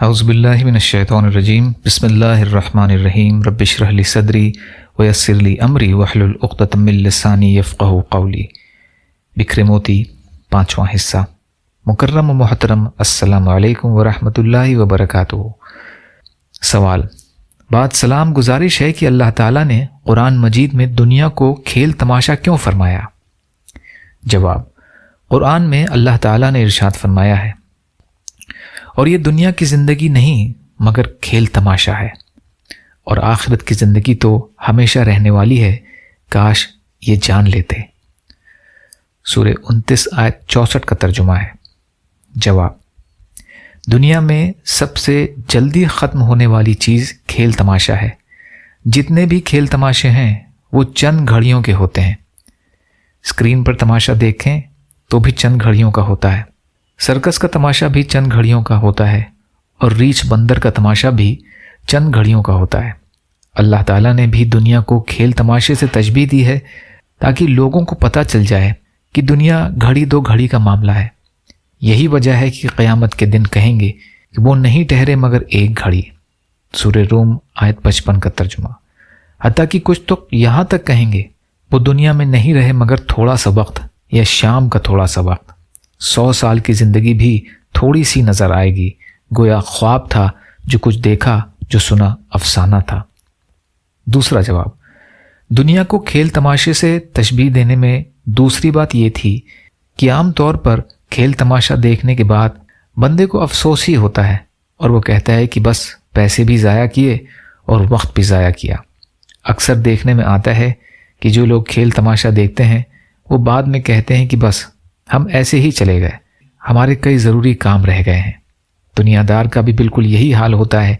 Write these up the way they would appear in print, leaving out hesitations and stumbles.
اعوذ باللہ من الشیطان الرجیم بسم اللہ الرحمن الرحیم رب اشرح لی صدری ویسر لی امری واحلل عقدۃ من لسانی یفقہوا قولی۔ بکھرے موتی، 5واں حصہ۔ مکرم و محترم، السلام علیکم ورحمۃ اللہ وبرکاتہ۔ سوال، بعد سلام گزارش ہے کہ اللہ تعالیٰ نے قرآن مجید میں دنیا کو کھیل تماشا کیوں فرمایا؟ جواب، قرآن میں اللہ تعالیٰ نے ارشاد فرمایا ہے، اور یہ دنیا کی زندگی نہیں مگر کھیل تماشا ہے، اور آخرت کی زندگی تو ہمیشہ رہنے والی ہے، کاش یہ جان لیتے۔ سورہ 29 آیت 64 کا ترجمہ ہے۔ جواب، دنیا میں سب سے جلدی ختم ہونے والی چیز کھیل تماشا ہے۔ جتنے بھی کھیل تماشے ہیں وہ چند گھڑیوں کے ہوتے ہیں۔ اسکرین پر تماشا دیکھیں تو بھی چند گھڑیوں کا ہوتا ہے، سرکس کا تماشا بھی چند گھڑیوں کا ہوتا ہے، اور ریچھ بندر کا تماشا بھی چند گھڑیوں کا ہوتا ہے۔ اللہ تعالیٰ نے بھی دنیا کو کھیل تماشے سے تشبیہ دی ہے تاکہ لوگوں کو پتہ چل جائے کہ دنیا گھڑی دو گھڑی کا معاملہ ہے۔ یہی وجہ ہے کہ قیامت کے دن کہیں گے کہ وہ نہیں ٹھہرے مگر ایک گھڑی۔ سورہ روم آیت 55 کا ترجمہ۔ حتیٰ کہ کچھ تو یہاں تک کہیں گے وہ دنیا میں نہیں رہے مگر تھوڑا سا وقت، یا شام کا تھوڑا سا وقت۔ 100 سال کی زندگی بھی تھوڑی سی نظر آئے گی، گویا خواب تھا، جو کچھ دیکھا جو سنا افسانہ تھا۔ دوسرا جواب، دنیا کو کھیل تماشے سے تشبیہ دینے میں دوسری بات یہ تھی کہ عام طور پر کھیل تماشا دیکھنے کے بعد بندے کو افسوس ہی ہوتا ہے، اور وہ کہتا ہے کہ بس پیسے بھی ضائع کیے اور وقت بھی ضائع کیا۔ اکثر دیکھنے میں آتا ہے کہ جو لوگ کھیل تماشا دیکھتے ہیں وہ بعد میں کہتے ہیں کہ بس ہم ایسے ہی چلے گئے، ہمارے کئی ضروری کام رہ گئے ہیں۔ دنیا دار کا بھی بالکل یہی حال ہوتا ہے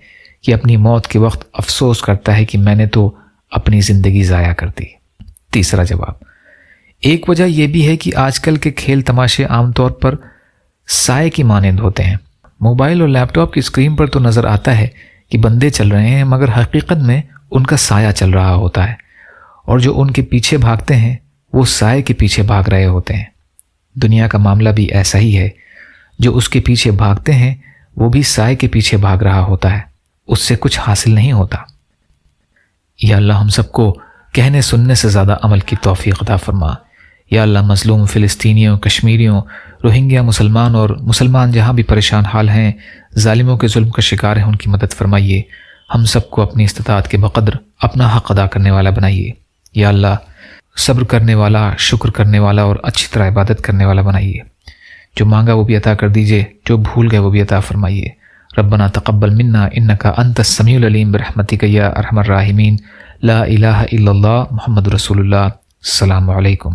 کہ اپنی موت کے وقت افسوس کرتا ہے کہ میں نے تو اپنی زندگی ضائع کر دی۔ تیسرا جواب، ایک وجہ یہ بھی ہے کہ آج کل کے کھیل تماشے عام طور پر سائے کی مانند ہوتے ہیں۔ موبائل اور لیپ ٹاپ کی اسکرین پر تو نظر آتا ہے کہ بندے چل رہے ہیں، مگر حقیقت میں ان کا سایہ چل رہا ہوتا ہے، اور جو ان کے پیچھے بھاگتے ہیں وہ سائے کے پیچھے بھاگ رہے ہوتے ہیں۔ دنیا کا معاملہ بھی ایسا ہی ہے، جو اس کے پیچھے بھاگتے ہیں وہ بھی سائے کے پیچھے بھاگ رہا ہوتا ہے، اس سے کچھ حاصل نہیں ہوتا۔ یا اللہ ہم سب کو کہنے سننے سے زیادہ عمل کی توفیق عطا فرما۔ یا اللہ مظلوم فلسطینیوں، کشمیریوں، روہنگیا مسلمان اور مسلمان جہاں بھی پریشان حال ہیں، ظالموں کے ظلم کا شکار ہیں، ان کی مدد فرمائیے۔ ہم سب کو اپنی استطاعت کے بقدر اپنا حق ادا کرنے والا بنائیے۔ یا اللہ صبر کرنے والا، شکر کرنے والا اور اچھی طرح عبادت کرنے والا بنائیے۔ جو مانگا وہ بھی عطا کر دیجئے، جو بھول گئے وہ بھی عطا فرمائیے۔ ربنا تقبل منا انک انت السمیع العلیم برحمتک یا ارحم الراحمین۔ لا الہ الا اللہ محمد رسول اللہ۔ السلام علیکم۔